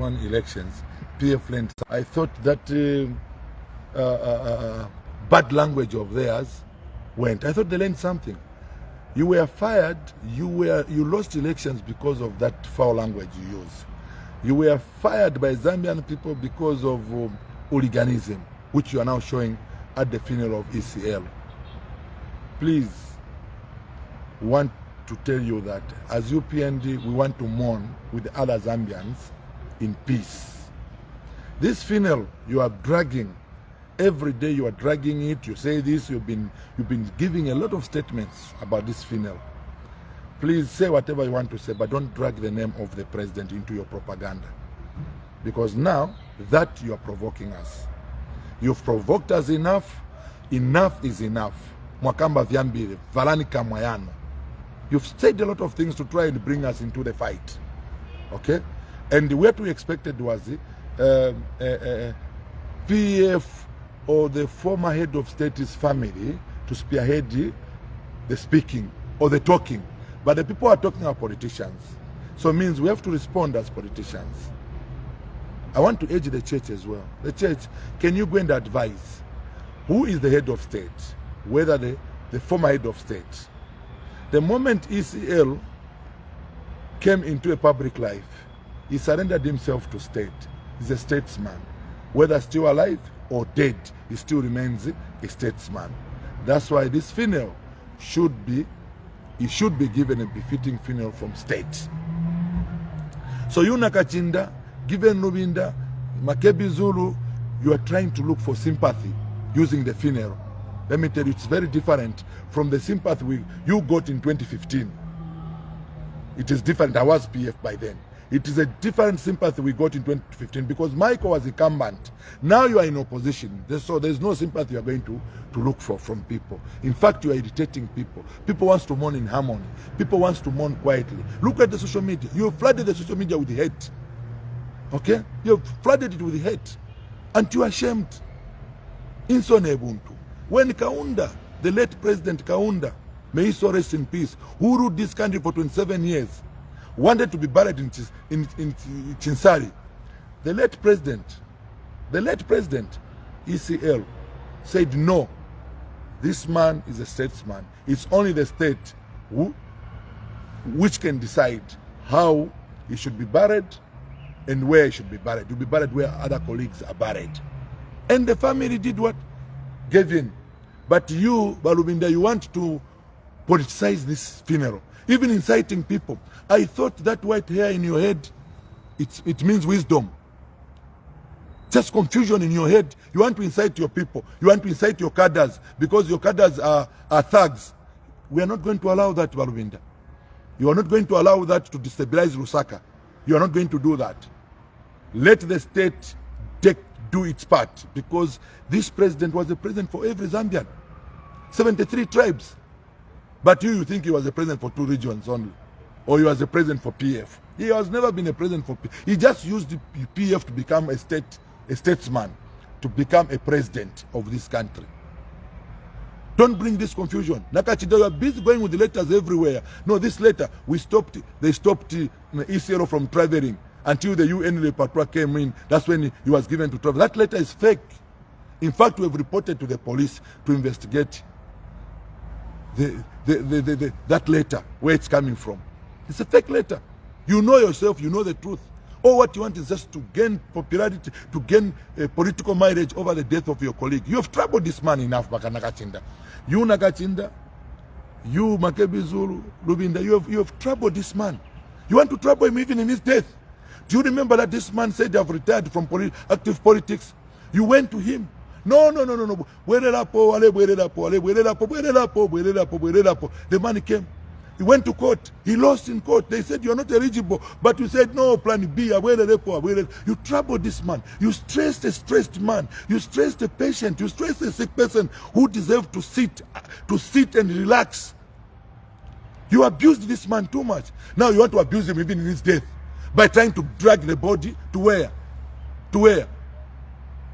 on elections, PF learned. I thought that bad language of theirs went. I thought they learned something. You were fired. You lost elections because of that foul language you use. You were fired by Zambian people because of hooliganism, which you are now showing at the funeral of ECL. Please, want to tell you that as UPND, we want to mourn with the other Zambians in peace. This funeral you are dragging, every day you are dragging it. You say this. You've been giving a lot of statements about this funeral. Please say whatever you want to say, but don't drag the name of the president into your propaganda, because now that you are provoking us. You've provoked us enough. Enough is enough. Mwakamba vyambire valani kamwayano. You've said a lot of things to try and bring us into the fight. Okay? And what we expected was PF or the former head of state's family to spearhead the speaking or the talking. But the people are talking are politicians. So it means we have to respond as politicians. I want to urge the church as well. The church, can you go and advise who is the head of state, whether the former head of state? The moment ECL came into a public life, he surrendered himself to state. He's a statesman. Whether still alive or dead, he still remains a statesman. That's why this funeral should be given a befitting funeral from state. So you Nakachinda, given Lubinda, Makebi Zulu, you are trying to look for sympathy using the funeral. Let me tell you, it's very different from the sympathy you got in 2015. It is different. I was PF by then. It is a different sympathy we got in 2015 because Michael was incumbent. Now you are in opposition. So there's no sympathy you are going to look for from people. In fact, you are irritating people. People want to mourn in harmony. People want to mourn quietly. Look at the social media. You flooded the social media with hate. Okay? You flooded it with hate. And you are ashamed. Insone Ubuntu. When Kaunda, the late President Kaunda, may he so rest in peace, who ruled this country for 27 years, wanted to be buried in Chinsari. The late president, ECL, said no, this man is a statesman. It's only the state which can decide how he should be buried and where he should be buried. He'll be buried where other colleagues are buried. And the family did what? Gave in. But you, Balubinda, you want to politicize this funeral, even inciting people. I thought that white hair in your head, it means wisdom. Just confusion in your head. You want to incite your people. You want to incite your cadres because your cadres are thugs. We are not going to allow that, Balubinda. You are not going to allow that to destabilize Lusaka. You are not going to do that. Let the state do its part, because this president was the president for every Zambian. 73 tribes. But you think he was a president for 2 regions only, or he was a president for PF. He has never been a president for PF. He just used the PF to become a statesman, to become a president of this country. Don't bring this confusion. Nakachida, you are busy going with the letters everywhere. No, this letter, they stopped ECL from traveling until the UPND patrol came in. That's when he was given to travel. That letter is fake. In fact, we have reported to the police to investigate that letter, where it's coming from. It's a fake letter. You know yourself, you know the truth. All what you want is just to gain popularity, to gain political mileage over the death of your colleague. You have troubled this man enough, Nakachinda. You Nakachinda, you Makebi Zulu, Lubinda, you have troubled this man. You want to trouble him even in his death. Do you remember that this man said they have retired from active politics? You went to him. No. The man came. He went to court. He lost in court. They said you are not eligible. But you said no, plan B. You troubled this man. You stressed a stressed man. You stressed a patient. You stressed a sick person who deserved to sit and relax. You abused this man too much. Now you want to abuse him even in his death by trying to drag the body to where? To where?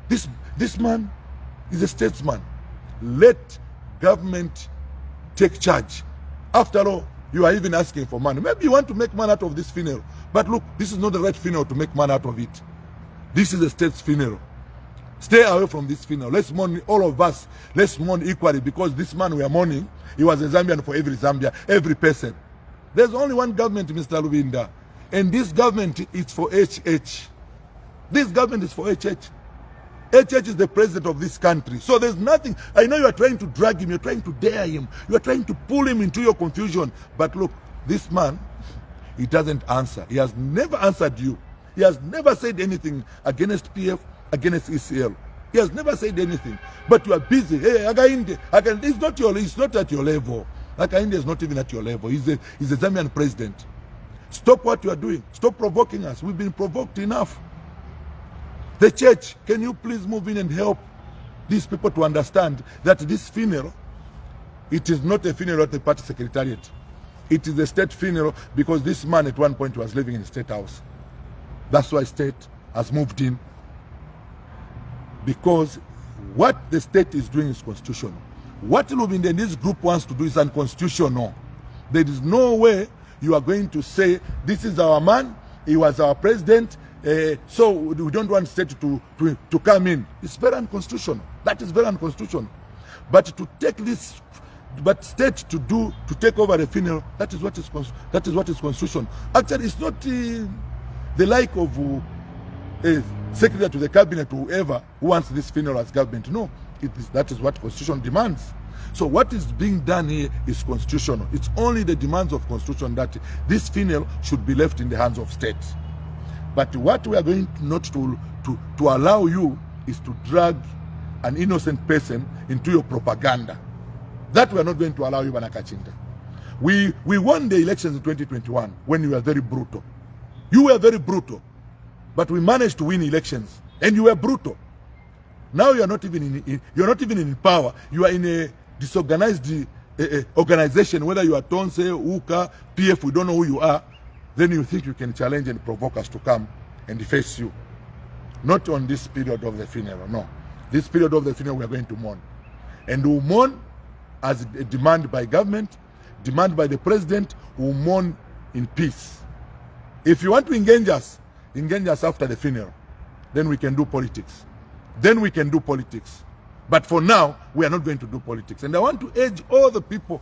This man is a statesman. Let government take charge. After all, You are even asking for money. Maybe you want to make money out of this funeral. But look, this is not the right funeral to make money out of it. This is a state's funeral. Stay away from this funeral. Let's mourn, all of us. Let's mourn equally, because this man we are mourning, he was a Zambian for every Zambia, every person. There's only one government, Mr. Lubinda. And this government is for HH. This government is for HH. HH is the president of this country. So there's nothing. I know you are trying to drag him. You're trying to dare him. You are trying to pull him into your confusion. But look, this man, he doesn't answer. He has never answered you. He has never said anything against PF, against ECL. He has never said anything. But you are busy. Hey, Againde, it's not at your level. Againde is not even at your level. He's a Zambian president. Stop what you are doing. Stop provoking us. We've been provoked enough. The church, can you please move in and help these people to understand that this funeral, it is not a funeral at the party secretariat. It is a state funeral, because this man at one point was living in the state house. That's why state has moved in. Because what the state is doing is constitutional. What Lubinda and this group wants to do is unconstitutional. There is no way you are going to say, this is our man, he was our president, so we don't want state to come in. It's very unconstitutional. That is very unconstitutional. But to take this, but state to take over the funeral, that is what is constitutional. Actually, it's not the like of secretary to the cabinet or whoever who wants this funeral as government. No, that is what constitution demands. So what is being done here is constitutional. It's only the demands of constitution that this funeral should be left in the hands of state. But what we are going not to allow you is to drag an innocent person into your propaganda. That we are not going to allow you, Banakachinda. We won the elections in 2021 when you were very brutal. You were very brutal. But we managed to win elections, and you were brutal. Now you are not even in power. You are in a disorganized organization, whether you are Tonse, Uka, PF, we don't know who you are. Then you think you can challenge and provoke us to come and face you. Not on this period of the funeral, no. This period of the funeral we are going to mourn. And we will mourn as a demand by government, demand by the president, we will mourn in peace. If you want to engage us after the funeral. Then we can do politics. But for now, we are not going to do politics. And I want to urge all the people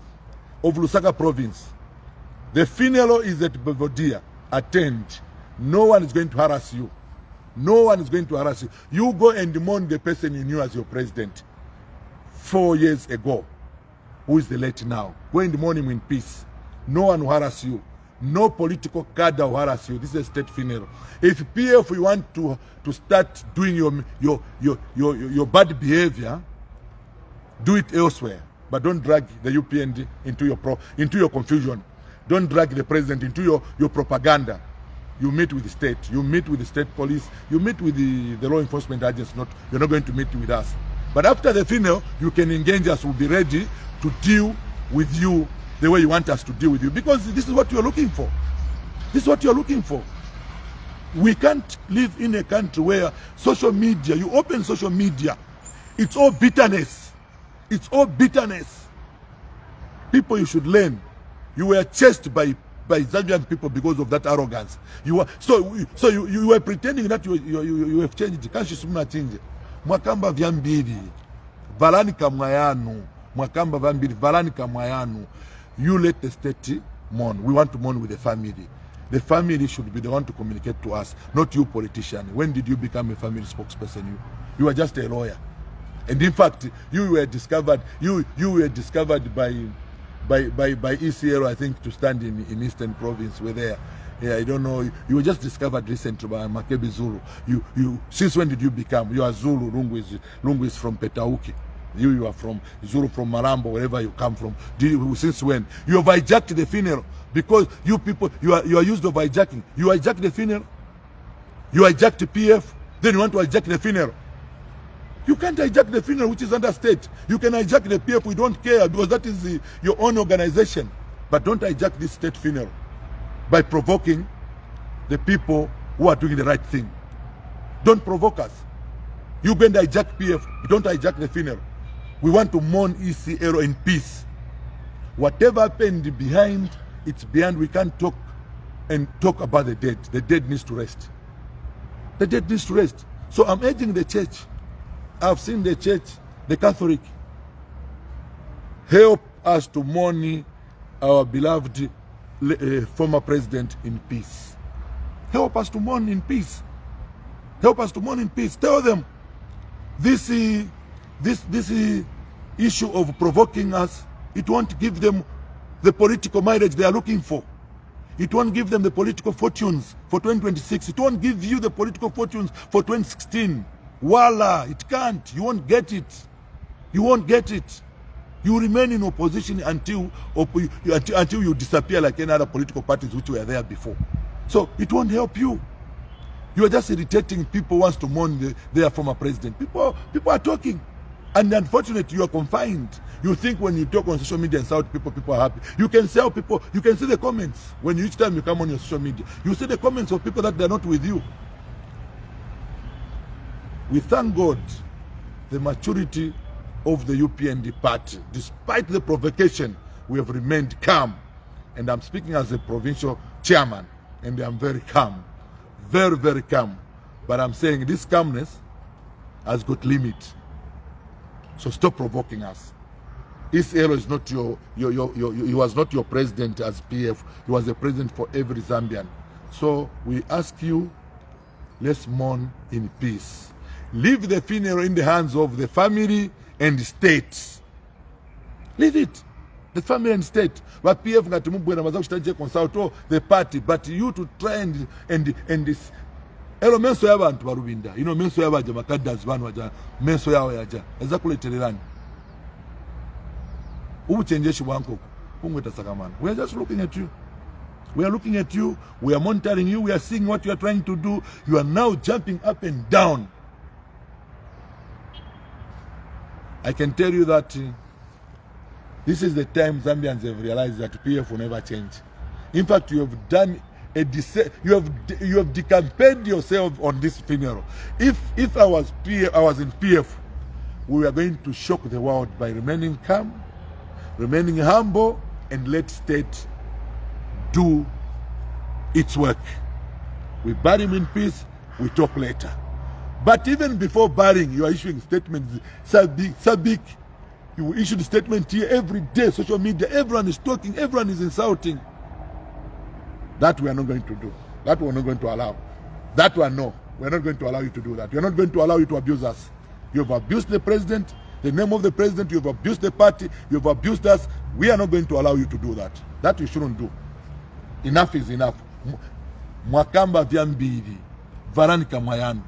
of Lusaka province. The funeral is at Bevodia. Attend. No one is going to harass you. No one is going to harass you. You go and mourn the person you knew as your president 4 years ago, who is the late now. Go and mourn him in peace. No one will harass you. No political cadre will harass you. This is a state funeral. If PF you want to start doing your bad behavior, do it elsewhere. But don't drag the UPND into your confusion. Don't drag the president into your propaganda. You meet with the state. You meet with the state police. You meet with the law enforcement agents. You're not going to meet with us. But after the funeral, you can engage us. We'll be ready to deal with you the way you want us to deal with you. Because this is what you're looking for. This is what you're looking for. We can't live in a country where social media, you open social media, it's all bitterness. It's all bitterness. People, you should learn. You were chased by Zambian people because of that arrogance. You were pretending that you have changed. Kanshi sumna change. Mwakamba vyambiri. Valani kamwayanu. Mwakamba vyambiri. Valani kamwayanu. You let the state mourn. We want to mourn with the family. The family should be the one to communicate to us, not you politician. When did you become a family spokesperson? You were just a lawyer. And in fact, you were discovered by ECL, I think, to stand in Eastern Province. We're there. Yeah, I don't know. You were just discovered recently by Makebi Zulu. Since when did you become? You are Zulu. Lungu is from Petauki. You are from Zulu, from Marambo, wherever you come from. Since when? You have hijacked the funeral because you people, you are used of hijacking. You hijacked the funeral. You hijacked the PF. Then you want to hijack the funeral. You can't hijack the funeral, which is under state. You can hijack the PF. We don't care because that is your own organization. But don't hijack this state funeral by provoking the people who are doing the right thing. Don't provoke us. You go and hijack PF. Don't hijack the funeral. We want to mourn ECL in peace. Whatever happened behind it's beyond. We can't talk about the dead. The dead needs to rest. The dead needs to rest. So I'm urging the church. I've seen the church, the Catholic, help us to mourn our beloved former president in peace. Help us to mourn in peace. Help us to mourn in peace. Tell them this issue of provoking us, it won't give them the political mileage they are looking for. It won't give them the political fortunes for 2026. It won't give you the political fortunes for 2016. Voila, it can't. You won't get it. You won't get it. You remain in opposition until you disappear like any other political parties which were there before. So it won't help you. You are just irritating people who wants to mourn their former president. People are talking. And unfortunately, you are confined. You think when you talk on social media and shout people are happy. You can sell people. You can see the comments. When each time you come on your social media, you see the comments of people that they're not with you. We thank God the maturity of the UPND party. Despite the provocation, we have remained calm. And I'm speaking as a provincial chairman. And I'm very calm. Very, very calm. But I'm saying this calmness has got limit. So stop provoking us. ECL is not he was not your president as PF. He was the president for every Zambian. So we ask you, let's mourn in peace. Leave the funeral in the hands of the family and the state. Leave it. The family and state. But PF consult the party. But you to try and this. Elo menso y'abantu barubinda. You know menso y'abaja makaddas banu waja menso yawe yaja. Ezakuletererani. Ubuchenjeshi bwanko. Ungweta sakamana. We are just looking at you. We are looking at you. We are monitoring you. We are seeing what you are trying to do. You are now jumping up and down. I can tell you that this is the time Zambians have realized that PF will never change. In fact, you have done you have decamped yourself on this funeral. If I was in PF, we are going to shock the world by remaining calm, remaining humble, and let state do its work. We bury him in peace, we talk later. But even before burying, you are issuing statements. Sabik, you issue the statement here every day, social media, everyone is talking, everyone is insulting. That we are not going to do. That we are not going to allow. That one, no. We are not going to allow you to do that. We are not going to allow you to abuse us. You have abused the president, the name of the president, you have abused the party, you have abused us. We are not going to allow you to do that. That you shouldn't do. Enough is enough. Mwakamba vyambiri, varanika mwayanu.